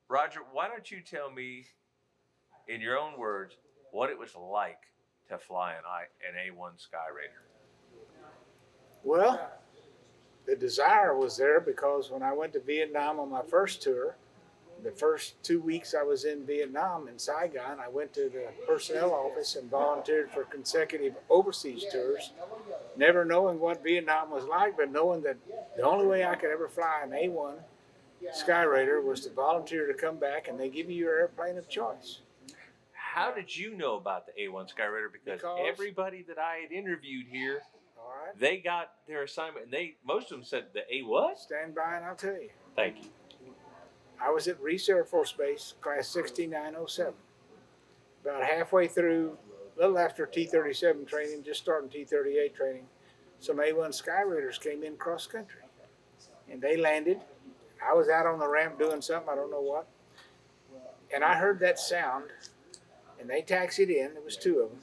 Roger, why don't you tell me, in your own words, what it was like to fly an A-1 Skyraider? Well, the desire was there because when I went to Vietnam on my first tour, the first 2 weeks I was in Vietnam in Saigon, I went to the personnel office and volunteered for consecutive overseas tours, never knowing what Vietnam was like, but knowing that the only way I could ever fly an A-1 Skyraider was to volunteer to come back, and they give you your airplane of choice. How did you know about the A-1 Skyraider? Because everybody that I had interviewed here, they got their assignment, and most of them said the A what? Stand by and I'll tell you. Thank you. I was at Reese Air Force Base, class 6907. About halfway through, a little after T-37 training, just starting T-38 training, some A-1 Skyraiders came in cross country. And they landed. I was out on the ramp doing something, I don't know what. And I heard that sound, and they taxied in, there was two of them.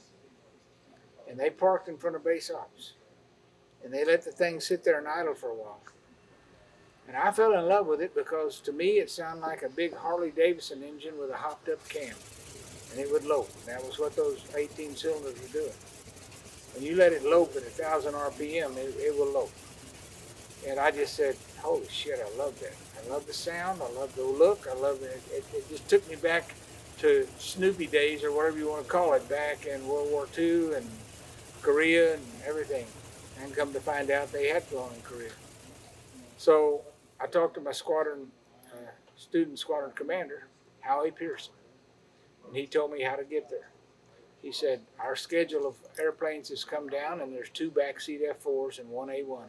And they parked in front of base ops. And they let the thing sit there and idle for a while. And I fell in love with it because to me it sounded like a big Harley Davidson engine with a hopped up cam. And it would lope. That was what those 18 cylinders were doing. When you let it lope at 1,000 RPM, it will lope. And I just said, holy shit, I love that. I love the sound, I love the look, I love it. It just took me back to Snoopy days, or whatever you want to call it, back in World War II and Korea and everything. And come to find out they had flown in Korea. So I talked to my squadron, student squadron commander, Howie Pearson, and he told me how to get there. He said, our schedule of airplanes has come down, and there's 2 backseat F4s and 1 A-1.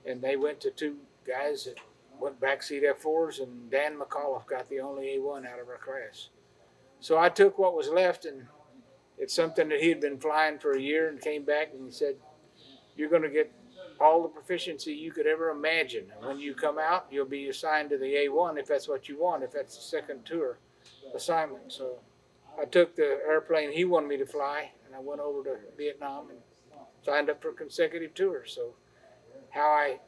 And they went to 2 guys that went backseat F4s, and Dan McAuliffe got the only A-1 out of our class. So I took what was left, and it's something that he had been flying for a year, and came back and he said, you're going to get all the proficiency you could ever imagine. And when you come out, you'll be assigned to the A-1 if that's what you want, if that's the second tour assignment. So I took the airplane he wanted me to fly, and I went over to Vietnam and signed up for consecutive tours. So how I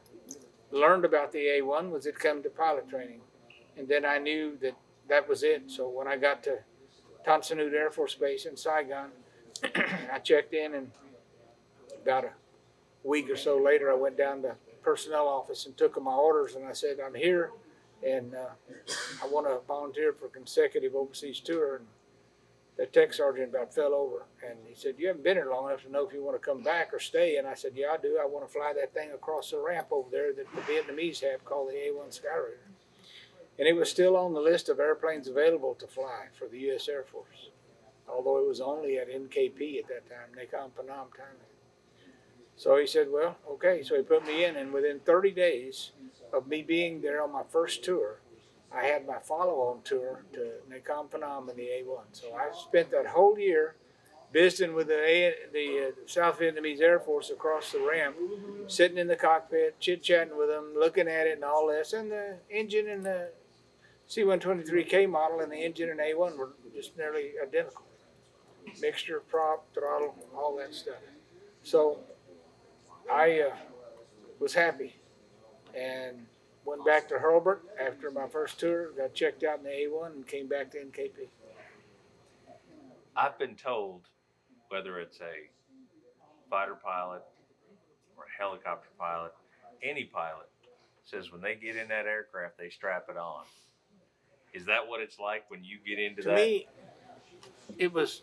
learned about the A-1 was it come to pilot training. And then I knew that that was it. So when I got to Tan Son Nhut Air Force Base in Saigon, I checked in, and about a week or so later, I went down to personnel office and took them my orders, and I said, I'm here, and I want to volunteer for consecutive overseas tour. And the tech sergeant about fell over, and he said, you haven't been here long enough to know if you want to come back or stay. And I said, yeah, I do. I want to fly that thing across the ramp over there that the Vietnamese have called the A-1 Skyraider. And it was still on the list of airplanes available to fly for the U.S. Air Force, although it was only at NKP at that time, Nakhon Phanom, Thailand. So he said, well, okay. So he put me in, and within 30 days of me being there on my first tour, I had my follow-on tour to Nakhon Phanom in the A-1. So I spent that whole year visiting with the South Vietnamese Air Force across the ramp, sitting in the cockpit, chit-chatting with them, looking at it and all this. And the engine and the C-123K model and the engine in A-1 were just nearly identical. Mixture, prop, throttle, all that stuff. So I was happy and went back to Hurlburt after my first tour, got checked out in the A-1, and came back to NKP. I've been told, whether it's a fighter pilot or a helicopter pilot, any pilot says when they get in that aircraft, they strap it on. Is that what it's like when you get into that? To me, it was,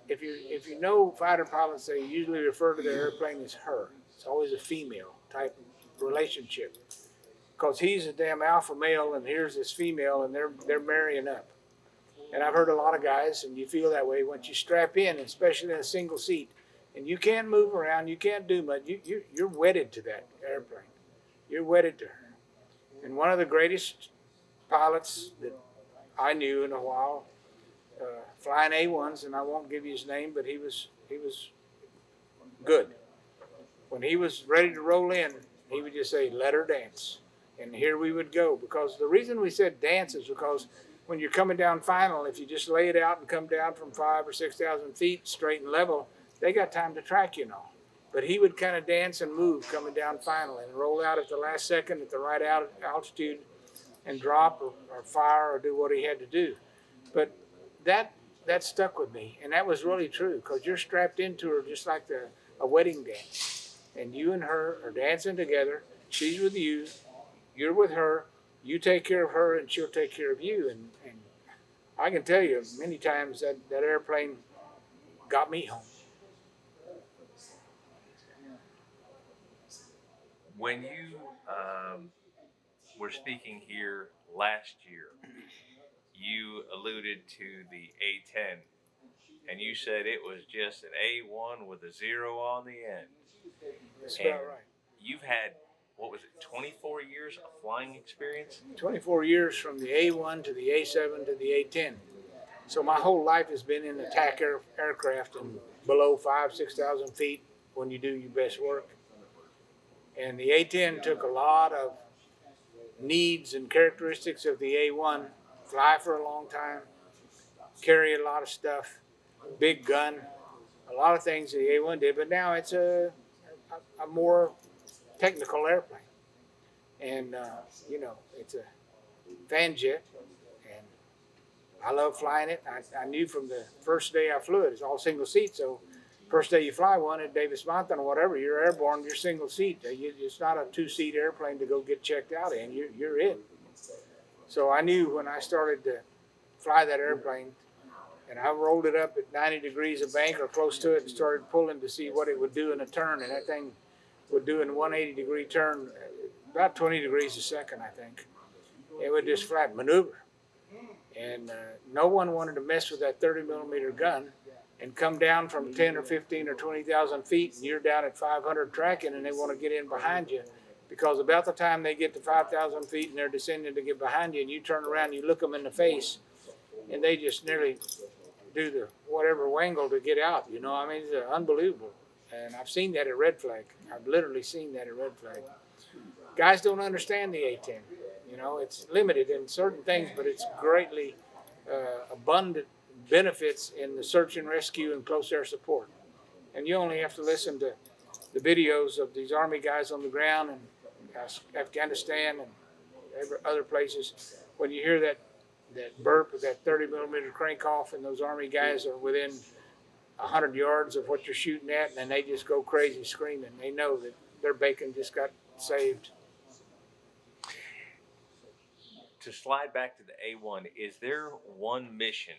if you know fighter pilots, they usually refer to their airplane as her. It's always a female type of relationship, because he's a damn alpha male and here's this female, and they're marrying up. And I've heard a lot of guys, and you feel that way once you strap in, especially in a single seat, and you can't move around, you can't do much. You're wedded to that airplane. You're wedded to her. And one of the greatest pilots that I knew in a while, flying A-1s, and I won't give you his name, but he was good. When he was ready to roll in, he would just say, let her dance. And here we would go. Because the reason we said dance is because when you're coming down final, if you just lay it out and come down from 5,000 or 6,000 feet straight and level, they got time to track you and all. But he would kind of dance and move coming down final and roll out at the last second at the right altitude and drop or fire or do what he had to do. But that stuck with me, and that was really true because you're strapped into her just like a wedding dance, and you and her are dancing together. She's with you, you're with her. You take care of her, and she'll take care of you. And I can tell you, many times that airplane got me home. When you were speaking here last year, you alluded to the A-10, and you said it was just an A-1 with a 0 on the end. That's And about right. you've had, what was it, 24 years of flying experience? 24 years from the A-1 to the A-7 to the A-10. So my whole life has been in attack aircraft and below 5,000-6,000 feet when you do your best work. And the A-10 took a lot of needs and characteristics of the A-1, fly for a long time, carry a lot of stuff, big gun, a lot of things the A-1 did, but now it's a more technical airplane. And, it's a fan jet, and I love flying it. I knew from the first day I flew it, it's all single seat, so first day you fly one at Davis Mountain or whatever, you're airborne, you're single seat. It's not a two-seat airplane to go get checked out in. You're in. So I knew when I started to fly that airplane, and I rolled it up at 90 degrees of bank or close to it and started pulling to see what it would do in a turn, and that thing would do in a 180-degree turn, about 20 degrees a second, I think. It would just flat maneuver. And no one wanted to mess with that 30-millimeter gun and come down from 10 or 15 or 20,000 feet, and you're down at 500 tracking, and they want to get in behind you, because about the time they get to 5,000 feet and they're descending to get behind you, and you turn around, you look them in the face, and they just nearly do the whatever wangle to get out. I mean, it's unbelievable. And I've seen that at Red Flag. I've literally seen that at Red Flag. Guys don't understand the A-10. It's limited in certain things, but it's greatly abundant benefits in the search and rescue and close air support. And you only have to listen to the videos of these Army guys on the ground in Afghanistan and other places. When you hear that burp of that 30-millimeter crank off, and those Army guys are within 100 yards of what you're shooting at, and they just go crazy screaming. They know that their bacon just got saved. To slide back to the A-1, is there one mission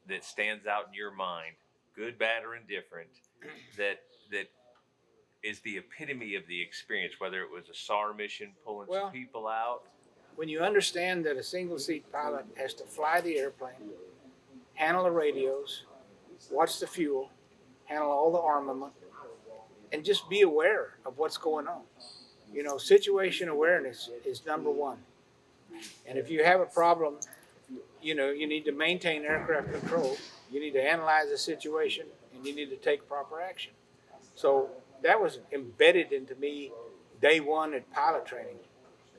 that stands out in your mind, good, bad, or indifferent, that is the epitome of the experience, whether it was a SAR mission pulling some people out? When you understand that a single-seat pilot has to fly the airplane, handle the radios, watch the fuel, handle all the armament, and just be aware of what's going on. Situation awareness is number one. And if you have a problem, you need to maintain aircraft control, you need to analyze the situation, and you need to take proper action. So that was embedded into me day one at pilot training.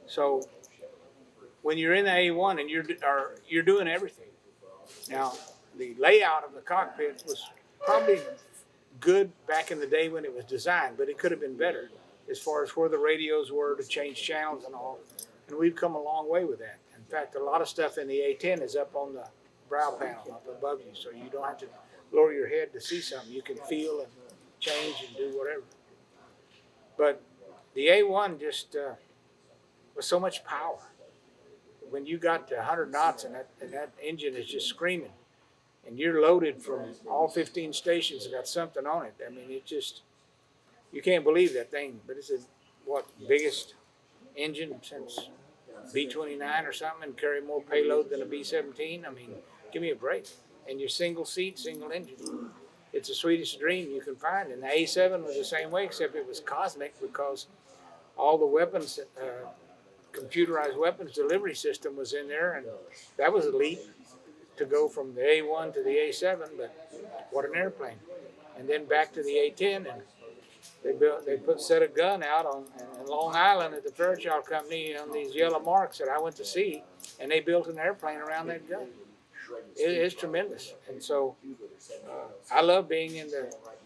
So when you're in the A-1 and you're doing everything. Now, the layout of the cockpit was probably good back in the day when it was designed, but it could have been better as far as where the radios were to change channels and all. And we've come a long way with that. In fact, a lot of stuff in the A-10 is up on the brow panel up above you, so you don't have to lower your head to see something. You can feel and change and do whatever. But the A-1 just was so much power. When you got to 100 knots and that engine is just screaming, and you're loaded from all 15 stations that got something on it, I mean, you can't believe that thing. But it's biggest engine since B-29 or something, and carry more payload than a B-17. I mean, give me a break. And you're single seat, single engine. It's the sweetest dream you can find. And the A-7 was the same way, except it was cosmic because all the weapons, computerized weapons delivery system was in there, and that was a leap to go from the A-1 to the A-7, but what an airplane. And then back to the A-10, and they set a gun out on Long Island at the Fairchild Company on these yellow marks that I went to see, and they built an airplane around that gun. It is tremendous. And so I love being in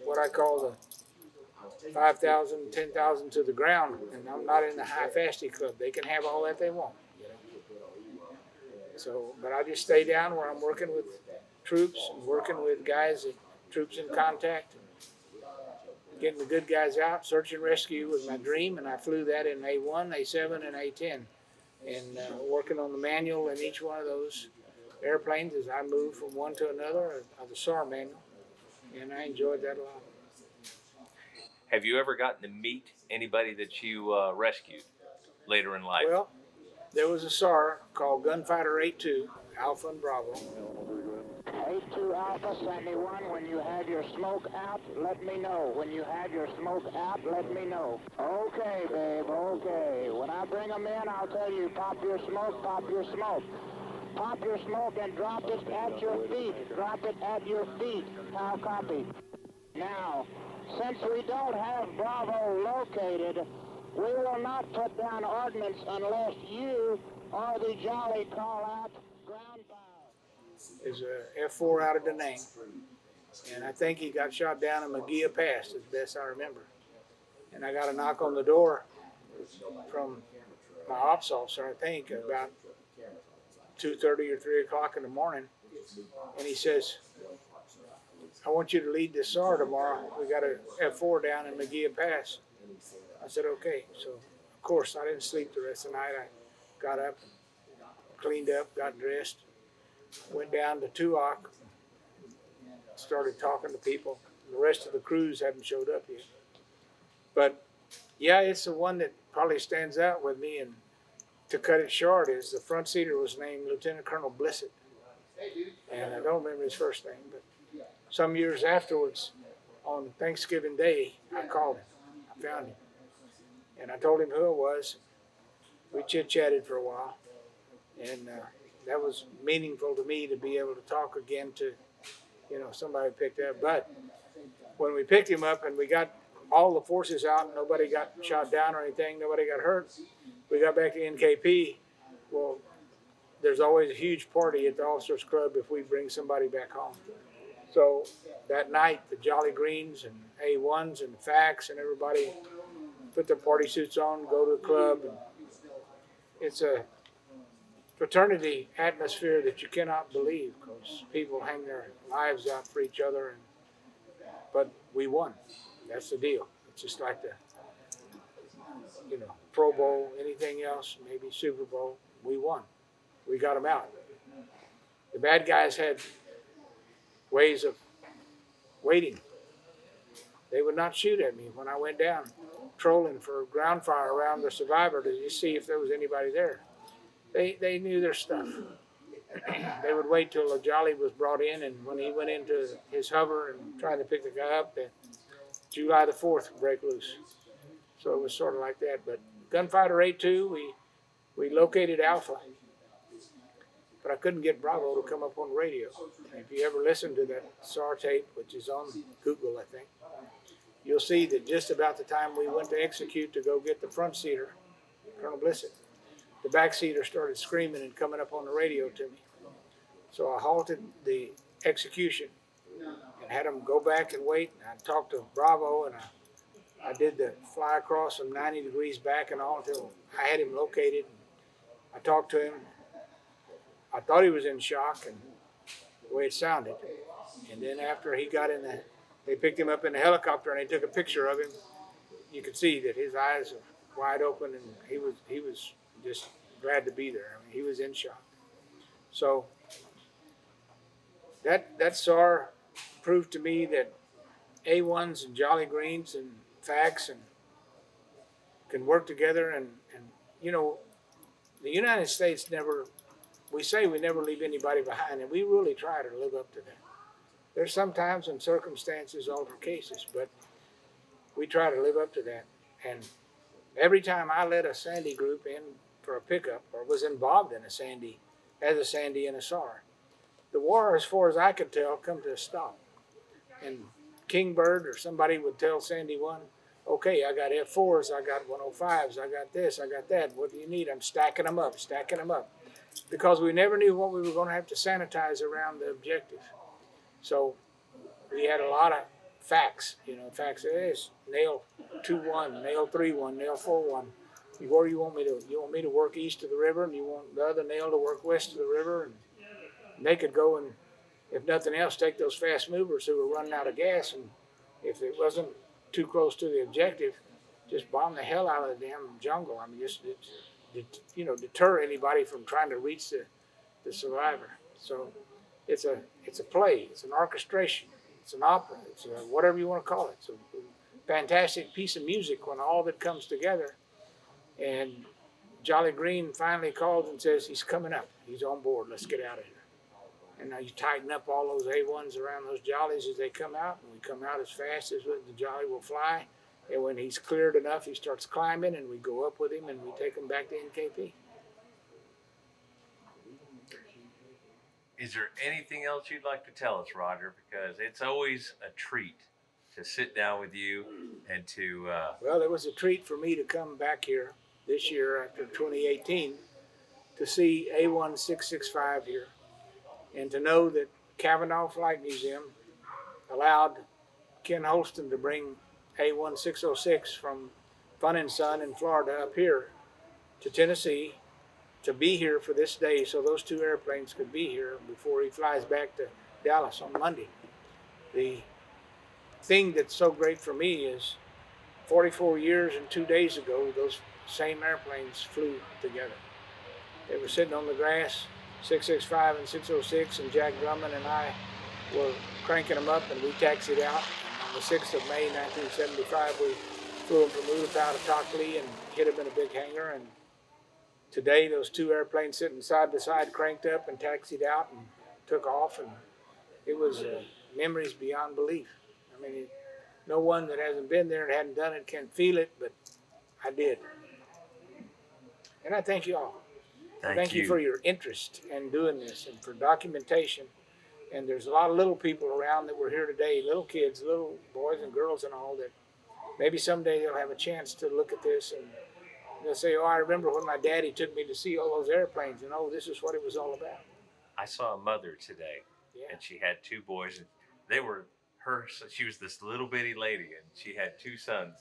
what I call the 5,000, 10,000 to the ground, and I'm not in the high fasty club. They can have all that they want. So, but I just stay down where I'm working with troops and working with guys that troops in contact, and getting the good guys out. Search and rescue was my dream, and I flew that in A-1, A-7, and A-10, and working on the manual in each one of those airplanes as I moved from one to another of the SAR manual, and I enjoyed that a lot. Have you ever gotten to meet anybody that you rescued later in life? Well, there was a SAR called Gunfighter A-2, Alpha and Bravo. A2 Alpha 71, when you have your smoke out, let me know. When you have your smoke out, let me know. Okay, babe, okay. When I bring them in, I'll tell you, pop your smoke, pop your smoke. Pop your smoke and drop it at your feet. Drop it at your feet. How copy? Now, since we don't have Bravo located, we will not put down ordnance unless you or the Jolly call out ground fire. Is a F4 out of Da Nang, and I think he got shot down in Magia Pass, as best I remember. And I got a knock on the door from my ops officer, I think, about 2:30 or 3 o'clock in the morning, and he says, "I want you to lead this SAR tomorrow. We got a F4 down in Magia Pass." I said, "Okay." So, of course, I didn't sleep the rest of the night. I got up, cleaned up, got dressed, went down to Tuac, started talking to people. The rest of the crews hadn't showed up yet. But, yeah, it's the one that probably stands out with me. And to cut it short, is the front seater was named Lieutenant Colonel Blissett. And I don't remember his first name, but some years afterwards, on Thanksgiving Day, I called him. I found him. And I told him who it was. We chit-chatted for a while. And that was meaningful to me to be able to talk again to, somebody picked up. But when we picked him up and we got all the forces out, nobody got shot down or anything, nobody got hurt, we got back to NKP. Well, there's always a huge party at the Officers Club if we bring somebody back home. So that night, the Jolly Greens and A1s and FACs and everybody put their party suits on, go to the club. And it's a fraternity atmosphere that you cannot believe, because people hang their lives out for each other. But we won. That's the deal. It's just like the, Pro Bowl, anything else, maybe Super Bowl. We won. We got them out. The bad guys had ways of waiting. They would not shoot at me when I went down, trolling for ground fire around the survivor to just see if there was anybody there. They knew their stuff. They would wait till a Jolly was brought in, and when he went into his hover and tried to pick the guy up, then July the 4th would break loose. So it was sort of like that. But Gunfighter A-2, we located Alpha, but I couldn't get Bravo to come up on the radio. If you ever listen to that SAR tape, which is on Google, I think, you'll see that just about the time we went to execute to go get the front seater, Colonel Blissett, the back seater started screaming and coming up on the radio to me. So I halted the execution and had them go back and wait. And I talked to Bravo, and I did the fly across from 90 degrees back and all until I had him located. I talked to him. I thought he was in shock, and the way it sounded. And then after he got in they picked him up in the helicopter and they took a picture of him. You could see that his eyes were wide open, and he was just glad to be there. I mean, he was in shock. So that SAR proved to me that A1s and Jolly Greens and FACs and can work together. And the United States we say we never leave anybody behind, and we really try to live up to that. There's sometimes when circumstances alter cases, but we try to live up to that. And every time I led a Sandy group in for a pickup or was involved in a Sandy and a SAR, the war, as far as I could tell, come to a stop. And Kingbird or somebody would tell Sandy 1, "Okay, I got F4s, I got 105s, I got this, I got that. What do you need?" I'm stacking them up. Because we never knew what we were going to have to sanitize around the objective. So we had a lot of facts. Facts is nail 2-1, nail 3-1, nail 4-1, Where you want me to? You want me to work east of the river, and you want the other nail to work west of the river, and they could go and, if nothing else, take those fast movers who were running out of gas, and if it wasn't too close to the objective, just bomb the hell out of the damn jungle. I mean, just deter anybody from trying to reach the survivor. So it's a play, it's an orchestration, it's an opera, it's whatever you want to call it. It's a fantastic piece of music when all of it comes together. And Jolly Green finally calls and says he's coming up, he's on board, let's get out of here. And now you tighten up all those A1s around those Jollies as they come out, and we come out as fast as the Jolly will fly. And when he's cleared enough, he starts climbing, and we go up with him, and we take him back to NKP. Is there anything else you'd like to tell us, Roger? Because it's always a treat to sit down with you and to... Well, it was a treat for me to come back here this year after 2018 to see A-1 665 here, and to know that Cavanaugh Flight Museum allowed Ken Holston to bring A-1 606 from Fun & Son in Florida up here to Tennessee to be here for this day, so those two airplanes could be here before he flies back to Dallas on Monday. The thing that's so great for me is 44 years and 2 days ago, those same airplanes flew together. They were sitting on the grass, 665 and 606, and Jack Drummond and I were cranking them up, and we taxied out. And on the 6th of May, 1975, we flew them from Ulatau to Tockley and hit them in a big hangar. And today, those two airplanes sitting side by side cranked up and taxied out and took off, and it was memories beyond belief. I mean, no one that hasn't been there and hadn't done it can feel it, but I did. And I thank you all. Thank you for your interest in doing this and for documentation. And there's a lot of little people around that were here today, little kids, little boys and girls and all, that maybe someday they'll have a chance to look at this and they'll say, oh, I remember when my daddy took me to see all those airplanes, and oh, this is what it was all about. I saw a mother today, Yeah. and she had two boys, and they were she was this little bitty lady, and she had two sons,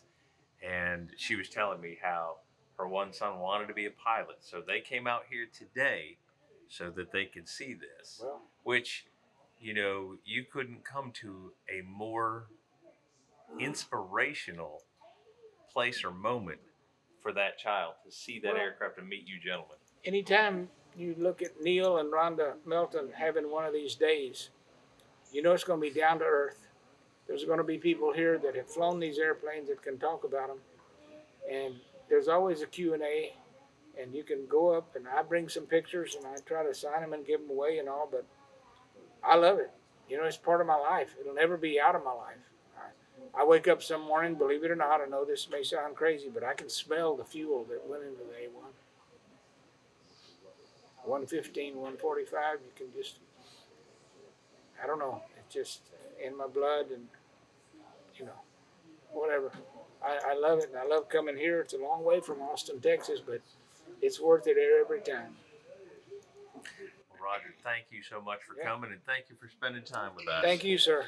and she was telling me how her one son wanted to be a pilot, so they came out here today so that they could see this, Well, which, you couldn't come to a more inspirational place or moment for that child to see that aircraft and meet you gentlemen. anytime you look at Neil and Rhonda Melton having one of these days, you know it's going to be down to earth. There's going to be people here that have flown these airplanes that can talk about them. And there's always a Q&A, and you can go up, and I bring some pictures, and I try to sign them and give them away and all, but I love it. It's part of my life. It'll never be out of my life. I wake up some morning, believe it or not, I know this may sound crazy, but I can smell the fuel that went into the A-1. 115, 145, you can just, I don't know, it's just in my blood, and, whatever. I love it, and I love coming here. It's a long way from Austin, Texas, but it's worth it every time. Well, Roger, thank you so much for coming, and thank you for spending time with us. Thank you, sir.